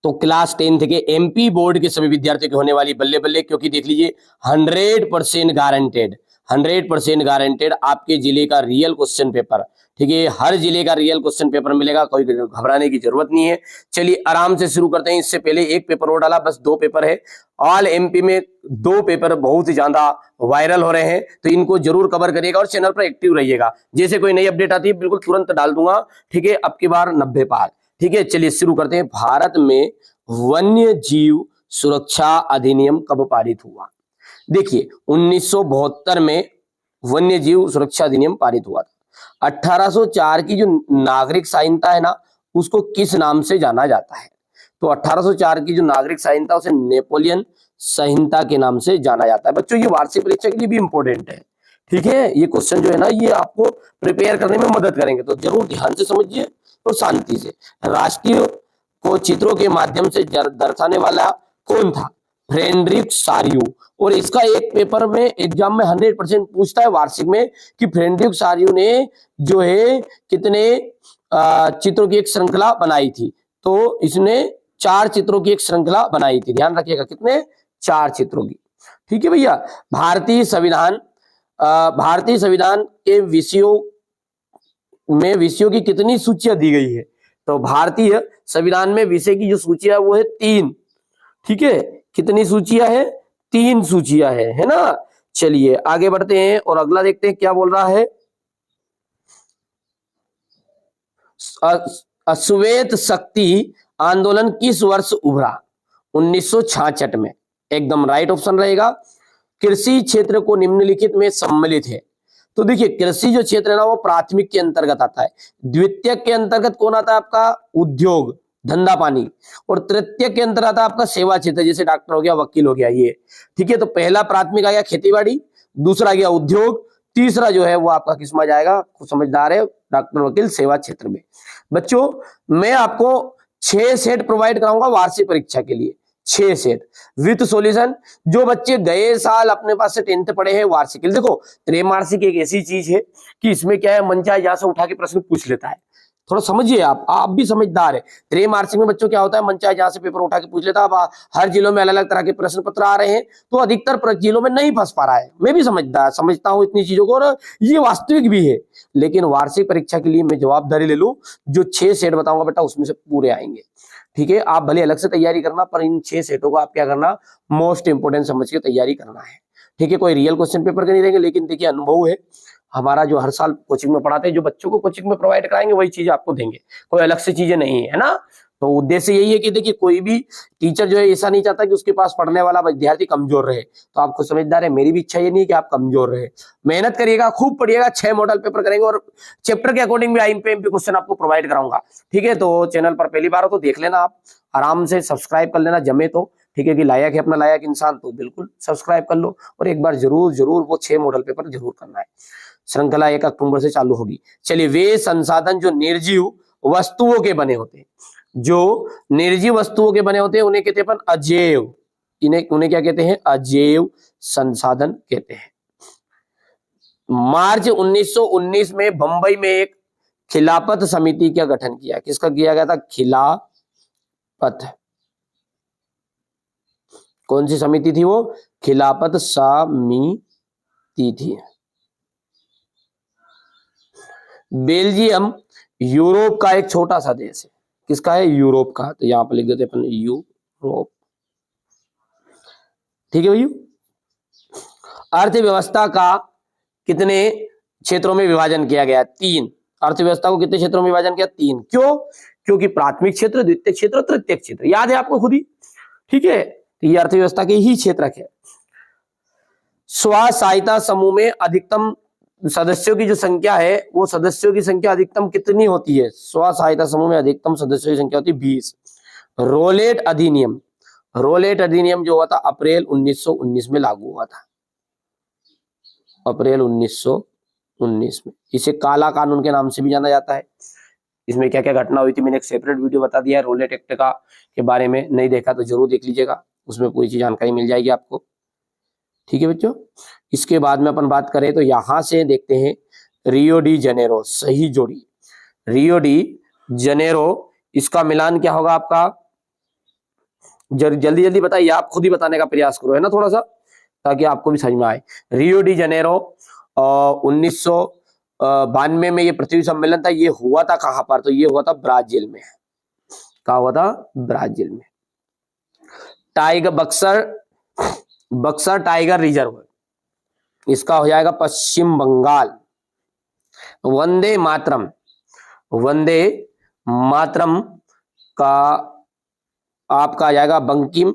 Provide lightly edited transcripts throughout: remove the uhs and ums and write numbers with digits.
तो class 10th के MP board के सभी विद्यार्थियों की होने वाली बल्ले बल्ले, क्योंकि देख लीजिए 100% गारंटेड, 100% गारंटेड आपके जिले का रियल क्वेश्चन पेपर। ठीक है, हर जिले का रियल क्वेश्चन पेपर मिलेगा, कोई घबराने की जरूरत नहीं है। चलिए आराम से शुरू करते हैं। इससे पहले एक पेपर और डाला, बस 2 पेपर है। ऑल एमपी में 2 पेपर बहुत ही ज्यादा वायरल हो रहे हैं, तो इनको जरूर कवर करिएगा और चैनल पर एक्टिव रहिएगा। जैसे कोई नई अपडेट आती है बिल्कुल तुरंत डाल दूंगा। ठीक है, अब की बार 90 पार। ठीक है, चलिए शुरू करते हैं। भारत में वन्य जीव सुरक्षा अधिनियम कब पारित हुआ? देखिए 1972 में वन्य जीव सुरक्षा अधिनियम पारित हुआ था। 1804 की जो नागरिक संहिता है ना, उसको किस नाम से जाना जाता है? तो 1804 की जो नागरिक संहिता उसे नेपोलियन संहिता के नाम से जाना जाता है। बच्चों ये वार्षिक परीक्षा के लिए भी इंपॉर्टेंट है। ठीक है, ये क्वेश्चन जो है ना, ये आपको प्रिपेयर करने में मदद करेंगे, तो जरूर ध्यान से समझिए और शांति से। राष्ट्रीय को चित्रों के माध्यम से दर्शाने वाला कौन था? फ्रेडरिक सारियू। और इसका एक पेपर में एग्जाम में 100% पूछता है वार्षिक में कि फ्रेडरिक सारियू ने जो है कितने चित्रों की एक श्रृंखला बनाई थी? तो इसने 4 चित्रों की एक श्रृंखला बनाई थी। ध्यान रखिएगा, कितने? 4 चित्रों की। ठीक है भैया। भारतीय संविधान के विषयों की कितनी सूचियां दी गई है? तो भारतीय संविधान में विषय की जो सूचियां है वो है 3। ठीक है, कितनी सूचियां है? 3 सूचियां है ना। चलिए आगे बढ़ते हैं और अगला देखते हैं क्या बोल रहा है। अश्वेत शक्ति आंदोलन किस वर्ष उभरा? 1966 में। एकदम राइट ऑप्शन रहेगा। कृषि क्षेत्र को निम्नलिखित में सम्मिलित है। तो देखिए कृषि जो क्षेत्र है ना, वो प्राथमिक के अंतर्गत आता है। द्वितीयक के अंतर्गत कौन आता है? आपका उद्योग, धंधा पानी। और तृतीयक के अंतर्गत आता है आपका सेवा क्षेत्र, जैसे डॉक्टर हो गया, वकील हो गया, ये। ठीक है, तो पहला प्राथमिक आ गया खेतीबाड़ी, दूसरा गया उद्योग, तीसरा जो है वो आपका किस में जाएगा? समझदार है, डॉक्टर वकील सेवा क्षेत्र में। बच्चों मैं आपको 6 सेट प्रोवाइड कराऊंगा वार्षिक परीक्षा के लिए, 6 सेट विथ सॉल्यूशन। जो बच्चे गए साल अपने पास से 10th पढ़े हैं वार्षिक, देखो त्रैमासिक एक ऐसी चीज है कि इसमें क्या है, मन चाहे जहां से उठा के प्रश्न पूछ लेता है। थोड़ा समझिए, आप भी समझदार है। त्रैमासिक में बच्चों क्या होता है, मन चाहे जहां से पेपर उठा के पूछ लेता है। अब हर जिलों में अलग अलग तरह के प्रश्न पत्र आ रहे हैं, तो अधिकतर जिलों में नहीं फंस पा रहा है। मैं भी समझता हूँ इतनी चीजों को, और ये वास्तविक भी है। लेकिन वार्षिक परीक्षा के लिए मैं जवाबदारी ले लूं, जो 6 सेट बताऊंगा बेटा उसमें से पूरे आएंगे। ठीक है, आप भले अलग से तैयारी करना, पर इन 6 सेटों को आप क्या करना, मोस्ट इंपोर्टेंट समझ के तैयारी करना है। ठीक है, कोई रियल क्वेश्चन पेपर के नहीं रहेंगे, लेकिन देखिए अनुभव है हमारा, जो हर साल कोचिंग में पढ़ाते हैं, जो बच्चों को कोचिंग में प्रोवाइड कराएंगे वही चीजें आपको देंगे, कोई अलग से चीजें नहीं है ना। तो उद्देश्य यही है कि देखिए कोई भी टीचर जो है ऐसा नहीं चाहता कि उसके पास पढ़ने वाला विद्यार्थी कमजोर रहे। तो आपको समझदार है, मेरी भी इच्छा ये नहीं है कि आप कमजोर रहे। मेहनत करिएगा, खूब पढ़िएगा, 6 मॉडल पेपर करेंगे और चैप्टर के अकॉर्डिंग भी आईएमपी क्वेश्चन आपको प्रोवाइड कराऊंगा। ठीक है, तो चैनल पर पहली बार हो तो देख लेना, आप आराम से सब्सक्राइब कर लेना जमे तो। ठीक है, कि लायक है अपना लायक इंसान, तो बिल्कुल सब्सक्राइब कर लो और एक बार जरूर जरूर वो 6 मॉडल पेपर जरूर करना है। श्रृंखला 1 अक्टूबर से चालू होगी। चलिए, वे संसाधन जो निर्जीव वस्तुओं के बने होते हैं, जो निर्जीव वस्तुओं के बने होते हैं उन्हें कहते हैं अपन अजैव। उन्हें क्या कहते हैं? अजैव संसाधन कहते हैं। मार्च 1919 में बंबई में एक खिलाफत समिति का गठन किया। किसका किया गया था? खिलाफत। कौन सी समिति थी वो? खिलाफत समिति थी। बेल्जियम यूरोप का एक छोटा सा देश है। किसका है? यूरोप का। तो यहां पर लिख देते अपन यूरोप। ठीक है भैया। अर्थव्यवस्था का कितने क्षेत्रों में विभाजन किया गया? 3। अर्थव्यवस्था को कितने क्षेत्रों में विभाजन किया? 3। क्यों? क्योंकि प्राथमिक क्षेत्र, द्वितीय क्षेत्र, तृतीय क्षेत्र, याद है आपको खुद ही। ठीक है, तो ये अर्थव्यवस्था के ही क्षेत्र है। स्व सहायता समूह में अधिकतम सदस्यों की जो संख्या है, वो सदस्यों की संख्या अधिकतम कितनी होती है? स्व सहायता समूह में अधिकतम सदस्यों की संख्या होती है 20। रोलेट अधिनियम, रोलेट अधिनियम जो हुआ था अप्रैल 1919 में लागू हुआ था। अप्रैल 1919 में। इसे काला कानून के नाम से भी जाना जाता है। इसमें क्या क्या घटना हुई थी मैंने एक सेपरेट वीडियो बता दिया है रोलेट एक्ट का के बारे में, नहीं देखा तो जरूर देख लीजिएगा, उसमें पूरी चीज जानकारी मिल जाएगी आपको। ठीक है बच्चों, इसके बाद में अपन बात करें तो यहां से देखते हैं रियो डी जनेरो, सही जोड़ी, रियो डी जनेरो, इसका मिलान क्या होगा आपका? जल्दी जल्दी बताइए, आप खुद ही बताने का प्रयास करो, है ना, थोड़ा सा, ताकि आपको भी समझ में आए। रियो डी जनेरो 1992 में ये पृथ्वी सम्मेलन था, ये हुआ था कहां पर, तो ये हुआ था ब्राजील में। कहा हुआ था? ब्राजील में। टाइगर बक्सर टाइगर रिजर्व, इसका हो जाएगा पश्चिम बंगाल। वंदे मातरम का आपका आ जाएगा बंकिम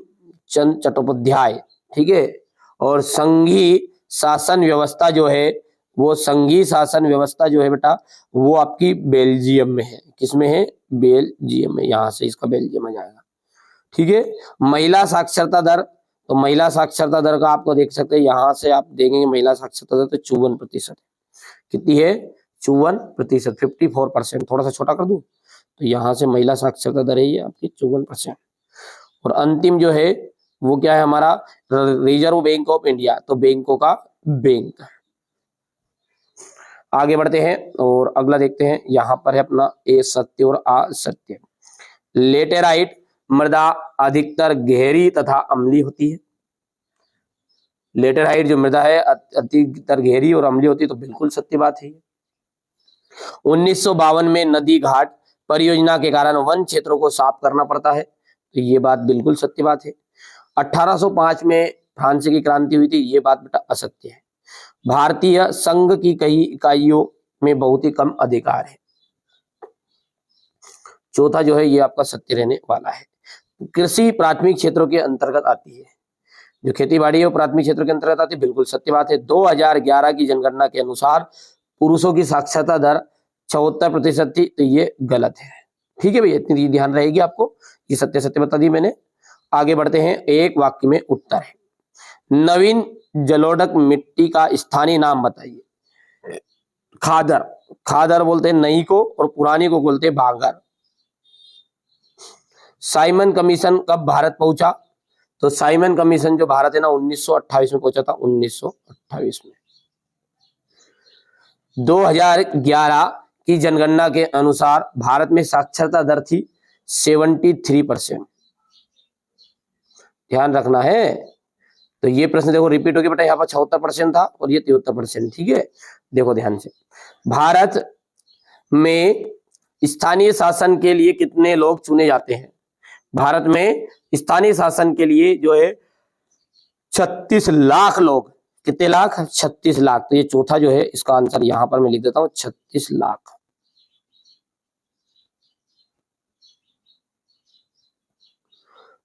चंद्र चट्टोपाध्याय, ठीक है। और संघीय शासन व्यवस्था जो है, वो संघीय शासन व्यवस्था जो है बेटा, वो आपकी बेल्जियम में है। किसमें है? बेल्जियम में। यहां से इसका बेल्जियम आ जाएगा, ठीक है। महिला साक्षरता दर, तो महिला साक्षरता दर का आपको देख सकते हैं, यहां से आप देखेंगे महिला साक्षरता दर तो 54%। कितनी है? 54%, 54%। थोड़ा सा छोटा कर दूं तो यहां से महिला साक्षरता दर है ये आपकी 54%। और अंतिम जो है वो क्या है हमारा? रिजर्व बैंक ऑफ इंडिया, तो बैंकों का बैंक। आगे बढ़ते हैं और अगला देखते हैं। यहां पर है अपना ए सत्य और असत्य। लेटेराइट मृदा अधिकतर गहरी तथा अम्लीय होती है। लेटेराइट जो मृदा है अधिकतर गहरी और अम्लीय होती है, तो बिल्कुल सत्य बात है। 1952 में नदी घाट परियोजना के कारण वन क्षेत्रों को साफ करना पड़ता है, तो ये बात बिल्कुल सत्य बात है। 1805 में फ्रांस की क्रांति हुई थी, ये बात बेटा असत्य है। भारतीय संघ की कई इकाइयों में बहुत ही कम अधिकार है। चौथा जो है ये आपका सत्य रहने वाला है। कृषि प्राथमिक क्षेत्रों के अंतर्गत आती है, जो खेती बाड़ी है वो प्राथमिक क्षेत्रों के अंतर्गत आती है, बिल्कुल सत्य बात है। 2011 की जनगणना के अनुसार पुरुषों की साक्षरता दर 74% थी, तो ये गलत है, ठीक है भैया, इतनी ध्यान रहेगी आपको। ये सत्य सत्य बता दी मैंने। आगे बढ़ते हैं, एक वाक्य में उत्तर है। नवीन जलोढ़क मिट्टी का स्थानीय नाम बताइए। खादर बोलते हैं नई को, और पुरानी को बोलते हैं भागर। साइमन कमीशन कब भारत पहुंचा? तो साइमन कमीशन जो भारत है ना 1928 में पहुंचा था, 1928 में। 2011 की जनगणना के अनुसार भारत में साक्षरता दर थी 73%। ध्यान रखना है, तो ये प्रश्न देखो रिपीट हो गया बेटा, यहाँ पर 76% था और ये 73%, ठीक है। देखो ध्यान से, भारत में स्थानीय शासन के लिए कितने लोग चुने जाते हैं? भारत में स्थानीय शासन के लिए जो है 36 लाख लोग। कितने लाख? 36 लाख। तो ये चौथा जो है इसका आंसर यहां पर मैं लिख देता हूं, 36 लाख।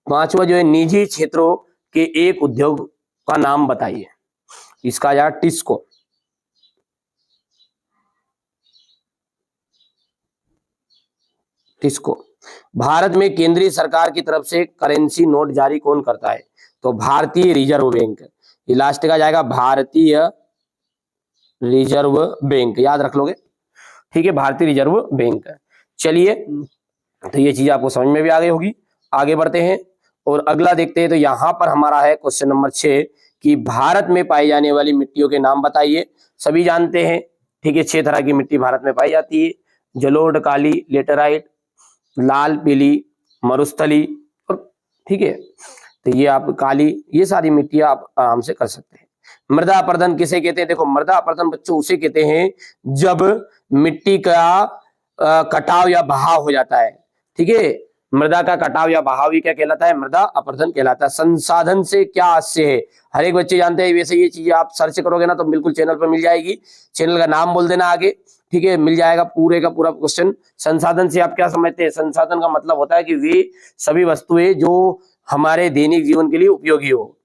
पांचवा जो है निजी क्षेत्रों के एक उद्योग का नाम बताइए। इसका यार टिस्को। भारत में केंद्रीय सरकार की तरफ से करेंसी नोट जारी कौन करता है? तो भारतीय रिजर्व बैंक। ये लास्ट का जाएगा भारतीय रिजर्व बैंक, याद रख लोगे, ठीक है, भारतीय रिजर्व बैंक। चलिए, तो ये चीज आपको समझ में भी आ गई होगी। आगे बढ़ते हैं और अगला देखते हैं। तो यहां पर हमारा है क्वेश्चन नंबर 6 कि भारत में पाई जाने वाली मिट्टियों के नाम बताइए। सभी जानते हैं, ठीक है, 6 तरह की मिट्टी भारत में पाई जाती है। जलोढ़, काली, लेटेराइट, लाल, पीली, मरुस्थली, और ठीक है, तो ये आप काली, ये सारी मिट्टियां आप आराम से कर सकते हैं। मृदा अपरदन किसे कहते हैं? देखो, मृदा अपरदन बच्चों उसे कहते हैं जब मिट्टी का कटाव या बहाव हो जाता है, ठीक है। मृदा का कटाव या बहाव ही क्या कहलाता है? मृदा अपरदन कहलाता है। संसाधन से क्या आशय है? हर एक बच्चे जानते हैं, वैसे ये चीजें आप सर्च करोगे ना तो बिल्कुल चैनल पर मिल जाएगी। चैनल का नाम बोल देना आगे, ठीक है, मिल जाएगा पूरे का पूरा क्वेश्चन। संसाधन से आप क्या समझते हैं? संसाधन का मतलब होता है कि वे सभी वस्तुएं जो हमारे दैनिक जीवन के लिए उपयोगी हो,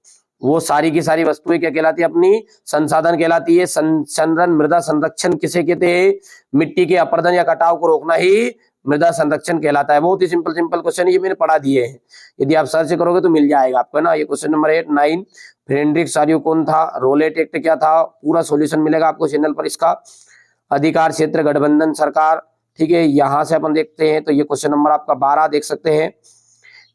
वो सारी की सारी वस्तुएं क्या कहलाती है? अपनी संसाधन कहलाती है। संरक्षण, मृदा संरक्षण किसे कहते हैं? मिट्टी के अपरदन या कटाव को रोकना ही मृदा संरक्षण कहलाता है। बहुत ही सिंपल क्वेश्चन, ये मैंने पढ़ा दिए हैं, यदि आप सर्च करोगे तो मिल जाएगा आपको, है ना। ये क्वेश्चन नंबर 9, फ्रेडरिक सारियो कौन था? रोलेट एक्ट क्या था? पूरा सॉल्यूशन मिलेगा आपको चैनल पर इसका। अधिकार क्षेत्र गठबंधन सरकार, ठीक है, यहां से अपन देखते हैं। तो ये क्वेश्चन नंबर आपका 12 देख सकते हैं।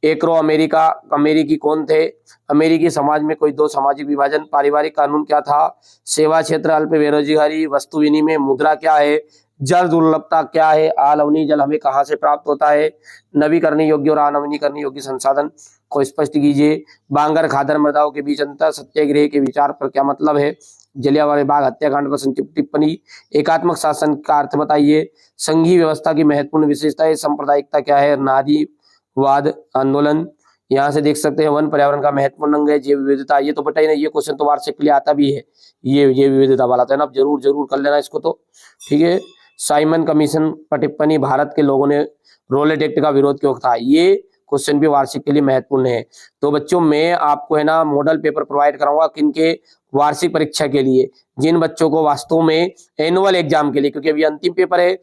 एग्रो अमेरिकी कौन थे? अमेरिकी समाज में कोई 2 सामाजिक विभाजन, पारिवारिक कानून क्या था? सेवा क्षेत्र, अल्प बेरोजगारी, वस्तु विनिमय, मुद्रा क्या है? जल दुर्लभता क्या है, अलवणीय जल हमें कहाँ से प्राप्त होता है, नवीकरणीय योग्य और अनवीनीकरणीय योग्य संसाधन को स्पष्ट कीजिए, बांगर खादर मृदाओं के बीच अंतर, सत्याग्रह के विचार पर क्या मतलब है, जलियांवाला बाग हत्याकांड पर संक्षिप्त टिप्पणी, एकात्मक शासन का अर्थ बताइए, संघीय व्यवस्था की महत्वपूर्ण विशेषताएं, सांप्रदायिकता क्या है, नारीवाद आंदोलन। यहाँ से देख सकते हैं वन पर्यावरण का महत्वपूर्ण अंग है, जैव विविधता। ये तो पता ही नहीं, ये क्वेश्चन तो वार्षिक के लिए आता भी है, ये विविधता वाला तो है ना, आप जरूर जरूर कर लेना इसको तो, ठीक है। साइमन कमीशन पर टिप्पणी, भारत के लोगों ने रोलेट एक्ट का विरोध क्यों था, ये क्वेश्चन भी वार्षिक के लिए महत्वपूर्ण है। तो बच्चों मैं आपको है ना मॉडल पेपर प्रोवाइड कराऊंगा किनके, वार्षिक परीक्षा के लिए, जिन बच्चों को वास्तव में एनुअल एग्जाम के लिए, क्योंकि अभी अंतिम पेपर है,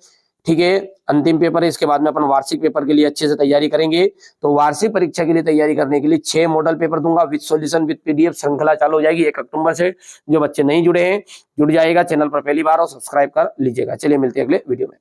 ठीक है, अंतिम पेपर है, इसके बाद में अपन वार्षिक पेपर के लिए अच्छे से तैयारी करेंगे। तो वार्षिक परीक्षा के लिए तैयारी करने के लिए 6 मॉडल पेपर दूंगा विद सॉल्यूशन विद पीडीएफ, श्रृंखला चालू हो जाएगी 1 अक्टूबर से। जो बच्चे नहीं जुड़े हैं जुड़ जाएगा, चैनल पर पहली बार हो सब्सक्राइब कर लीजिएगा। चलिए मिलते हैं अगले वीडियो में।